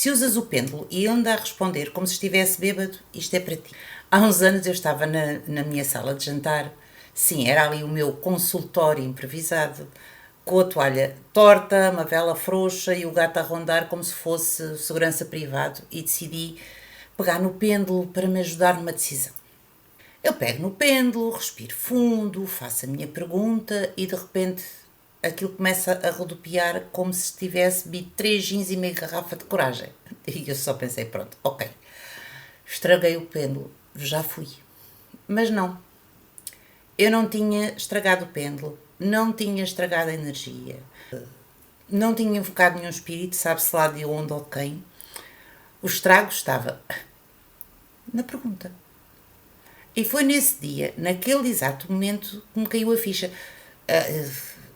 Se usas o pêndulo e anda a responder como se estivesse bêbado, isto é para ti. Há uns anos eu estava na minha sala de jantar, sim, era ali o meu consultório improvisado, com a toalha torta, uma vela frouxa e o gato a rondar como se fosse segurança privado, e decidi pegar no pêndulo para me ajudar numa decisão. Eu pego no pêndulo, respiro fundo, faço a minha pergunta e de repente aquilo começa a rodopiar como se tivesse bebido 3 gins e meia garrafa de coragem. E eu só pensei, pronto, ok, estraguei o pêndulo, já fui. Mas não, eu não tinha estragado o pêndulo, não tinha estragado a energia, não tinha invocado nenhum espírito, sabe-se lá de onde ou de quem. O estrago estava na pergunta. E foi nesse dia, naquele exato momento, que me caiu a ficha.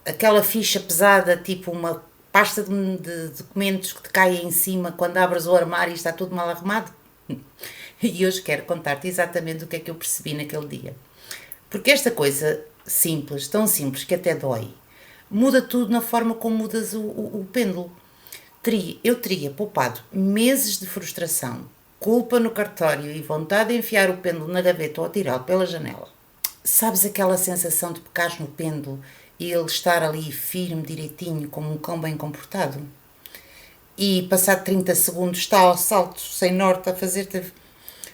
Aquela ficha pesada, tipo uma pasta de documentos que te cai em cima quando abres o armário e está tudo mal arrumado. E hoje quero contar-te exatamente o que é que eu percebi naquele dia. Porque esta coisa simples, tão simples que até dói, muda tudo na forma como mudas o pêndulo. Eu teria poupado meses de frustração, culpa no cartório e vontade de enfiar o pêndulo na gaveta ou atirá-lo pela janela. Sabes aquela sensação de pecares no pêndulo e ele estar ali firme, direitinho, como um cão bem comportado? E passado 30 segundos está ao salto, sem norte, a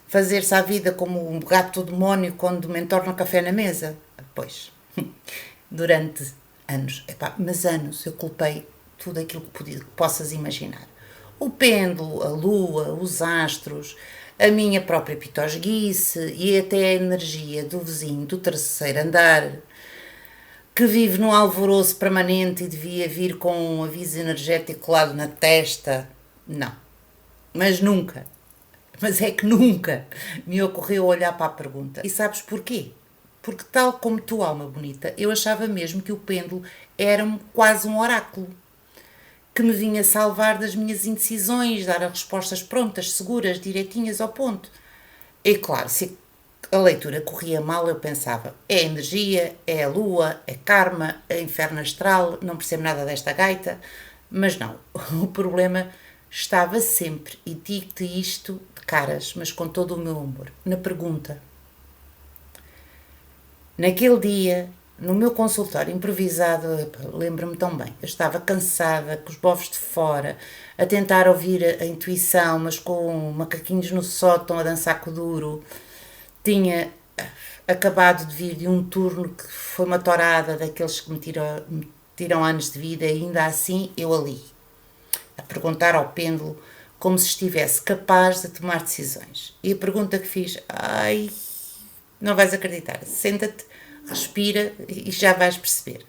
fazer-se à vida como um gato demónio quando me entorna café na mesa? Pois, durante anos, mas anos, eu culpei tudo aquilo que possas imaginar. O pêndulo, a lua, os astros, a minha própria pitosguice e até a energia do vizinho do terceiro andar, que vive num alvoroço permanente e devia vir com um aviso energético colado na testa. Não. Mas nunca, mas é que nunca me ocorreu olhar para a pergunta. E sabes porquê? Porque tal como tu, alma bonita, eu achava mesmo que o pêndulo era quase um oráculo, que me vinha salvar das minhas indecisões, dar as respostas prontas, seguras, direitinhas ao ponto. E claro, se a leitura corria mal, eu pensava, é energia, é a lua, é karma, é inferno astral, não percebo nada desta gaita. Mas não, o problema estava sempre, e digo-te isto de caras, mas com todo o meu amor, na pergunta. Naquele dia, no meu consultório improvisado, lembro-me tão bem, eu estava cansada, com os bofos de fora, a tentar ouvir a intuição, mas com macaquinhos no sótão a dançar com o duro. Tinha acabado de vir de um turno que foi uma torada daqueles que me tiram anos de vida, e ainda assim eu ali, a perguntar ao pêndulo como se estivesse capaz de tomar decisões. E a pergunta que fiz, não vais acreditar, senta-te, respira e já vais perceber.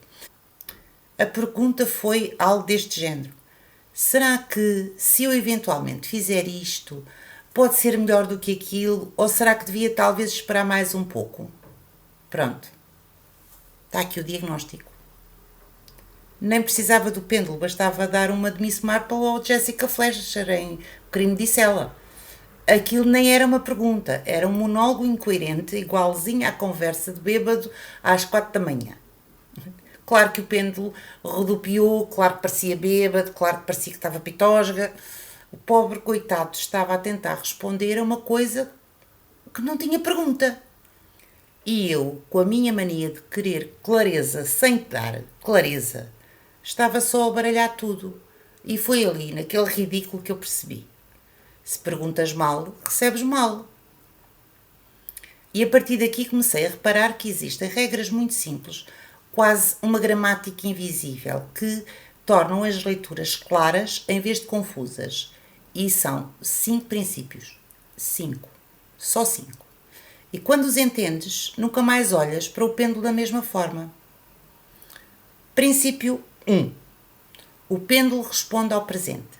A pergunta foi algo deste género. Será que, se eu eventualmente fizer isto, pode ser melhor do que aquilo, ou será que devia talvez esperar mais um pouco? Pronto. Está aqui o diagnóstico. Nem precisava do pêndulo, bastava dar uma de Miss Marple ou Jessica Fletcher em O Crime Disse Ela. Aquilo nem era uma pergunta, era um monólogo incoerente, igualzinho à conversa de bêbado às 4 da manhã. Claro que o pêndulo rodopiou, claro que parecia bêbado, claro que parecia que estava pitosga. O pobre coitado estava a tentar responder a uma coisa que não tinha pergunta. E eu, com a minha mania de querer clareza sem dar clareza, estava só a baralhar tudo. E foi ali, naquele ridículo, que eu percebi. Se perguntas mal, recebes mal. E a partir daqui comecei a reparar que existem regras muito simples, quase uma gramática invisível, que tornam as leituras claras em vez de confusas. E são 5 princípios. 5. Só 5. E quando os entendes, nunca mais olhas para o pêndulo da mesma forma. Princípio 1. O pêndulo responde ao presente.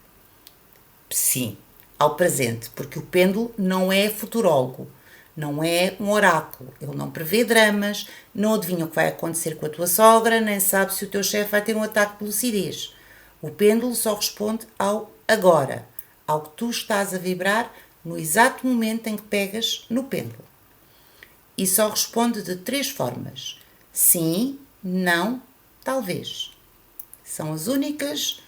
Sim, ao presente, porque o pêndulo não é futurólogo, não é um oráculo. Ele não prevê dramas, não adivinha o que vai acontecer com a tua sogra, nem sabe se o teu chefe vai ter um ataque de lucidez. O pêndulo só responde ao agora, ao que tu estás a vibrar no exato momento em que pegas no pêndulo. E só responde de 3 formas. Sim, não, talvez. São as únicas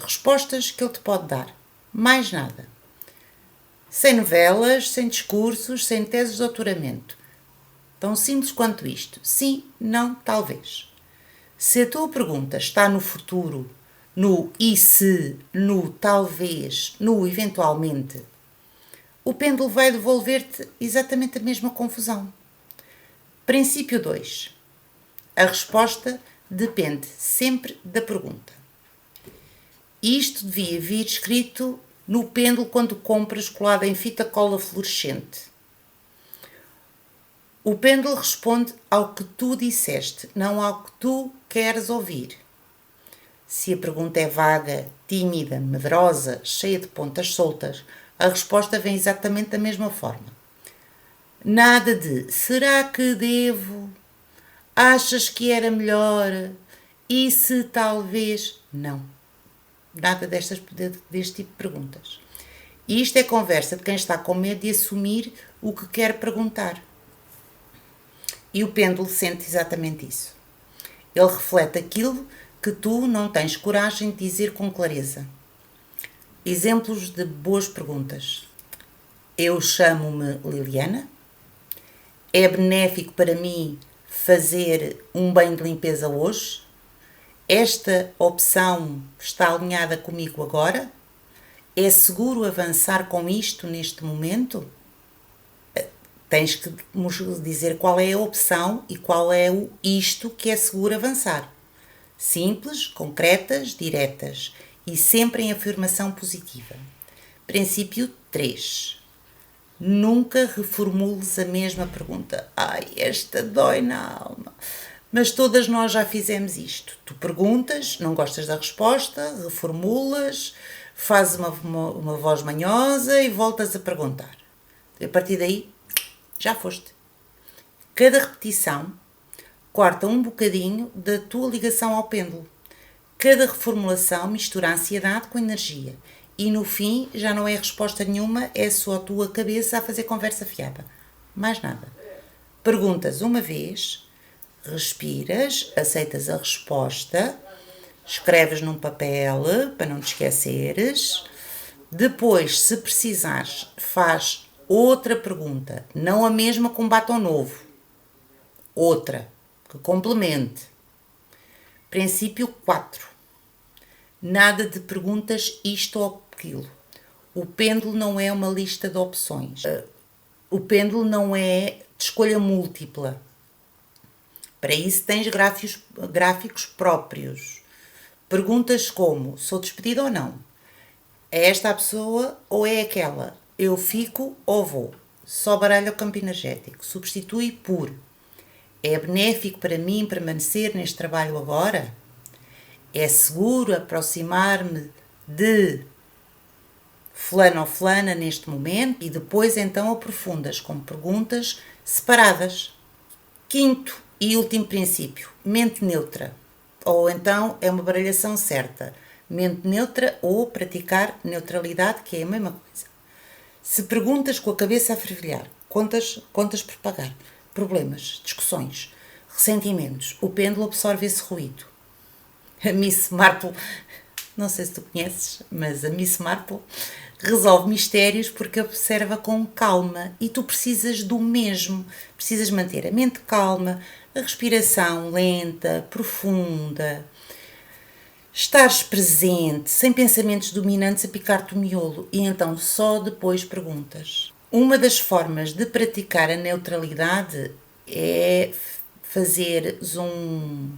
respostas que ele te pode dar. Mais nada. Sem novelas, sem discursos, sem teses de doutoramento. Tão simples quanto isto. Sim, não, talvez. Se a tua pergunta está no futuro, no e se, no talvez, no eventualmente, o pêndulo vai devolver-te exatamente a mesma confusão. Princípio 2. A resposta depende sempre da pergunta. Isto devia vir escrito no pêndulo quando compras colado em fita cola fluorescente. O pêndulo responde ao que tu disseste, não ao que tu queres ouvir. Se a pergunta é vaga, tímida, medrosa, cheia de pontas soltas, a resposta vem exatamente da mesma forma. Nada de será que devo? Achas que era melhor? E se talvez? Não. Nada deste tipo de perguntas. E isto é conversa de quem está com medo de assumir o que quer perguntar. E o pêndulo sente exatamente isso. Ele reflete aquilo que tu não tens coragem de dizer com clareza. Exemplos de boas perguntas. Eu chamo-me Liliana. É benéfico para mim fazer um banho de limpeza hoje? Esta opção está alinhada comigo agora? É seguro avançar com isto neste momento? Tens que dizer qual é a opção e qual é o isto que é seguro avançar. Simples, concretas, diretas e sempre em afirmação positiva. Princípio 3. Nunca reformules a mesma pergunta. Ai, esta dói na alma. Mas todas nós já fizemos isto. Tu perguntas, não gostas da resposta, reformulas, fazes uma voz manhosa e voltas a perguntar. A partir daí, já foste. Cada repetição corta um bocadinho da tua ligação ao pêndulo. Cada reformulação mistura a ansiedade com a energia. E no fim já não é resposta nenhuma, é só a tua cabeça a fazer conversa fiada. Mais nada. Perguntas uma vez, respiras, aceitas a resposta, escreves num papel para não te esqueceres. Depois, se precisares, faz outra pergunta, não a mesma com batom novo. Outra, que complemente. Princípio 4. Nada de perguntas isto ou aquilo. O pêndulo não é uma lista de opções. O pêndulo não é de escolha múltipla. Para isso tens gráficos próprios. Perguntas como, sou despedida ou não? É esta a pessoa ou é aquela? Eu fico ou vou? Só baralho o campo energético. Substitui por. É benéfico para mim permanecer neste trabalho agora? É seguro aproximar-me de fulano ou fulana neste momento? E depois então aprofundas com perguntas separadas. Quinto e último princípio, mente neutra. Ou então é uma baralhação certa. Mente neutra ou praticar neutralidade, que é a mesma coisa. Se perguntas com a cabeça a fervilhar, contas por pagar, problemas, discussões, ressentimentos, o pêndulo absorve esse ruído. A Miss Marple, não sei se tu conheces, mas a Miss Marple resolve mistérios porque observa com calma e tu precisas do mesmo. Precisas manter a mente calma, a respiração lenta, profunda, estares presente, sem pensamentos dominantes a picar-te o miolo e então só depois perguntas. Uma das formas de praticar a neutralidade é fazeres um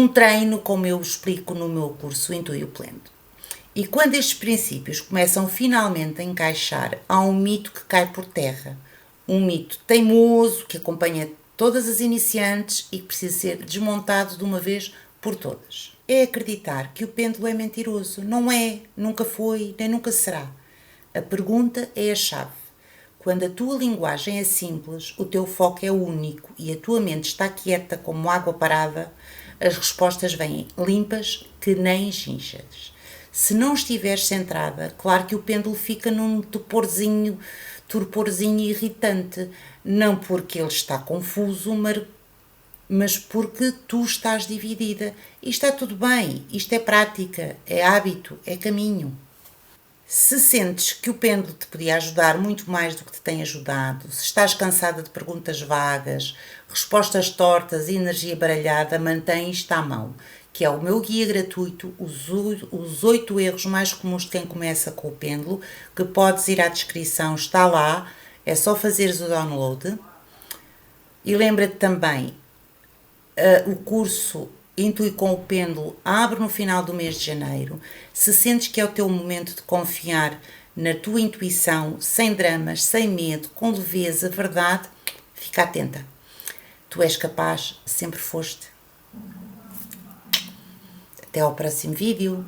treino, como eu explico no meu curso Intui o Pleno. E quando estes princípios começam finalmente a encaixar, há um mito que cai por terra. Um mito teimoso que acompanha todas as iniciantes e que precisa ser desmontado de uma vez por todas. É acreditar que o pêndulo é mentiroso. Não é, nunca foi, nem nunca será. A pergunta é a chave. Quando a tua linguagem é simples, o teu foco é único e a tua mente está quieta como água parada, as respostas vêm limpas que nem chinchas. Se não estiveres centrada, claro que o pêndulo fica num torporzinho irritante, não porque ele está confuso, mas porque tu estás dividida. E está tudo bem, isto é prática, é hábito, é caminho. Se sentes que o pêndulo te podia ajudar muito mais do que te tem ajudado, se estás cansada de perguntas vagas, respostas tortas e energia baralhada, mantém isto à mão, que é o meu guia gratuito, os 8 erros mais comuns de quem começa com o pêndulo, que podes ir à descrição, está lá, é só fazeres o download. E lembra-te também, o curso Intui com o Pêndulo abre no final do mês de janeiro. Se sentes que é o teu momento de confiar na tua intuição, sem dramas, sem medo, com leveza, verdade, fica atenta. Tu és capaz, sempre foste. Até ao próximo vídeo.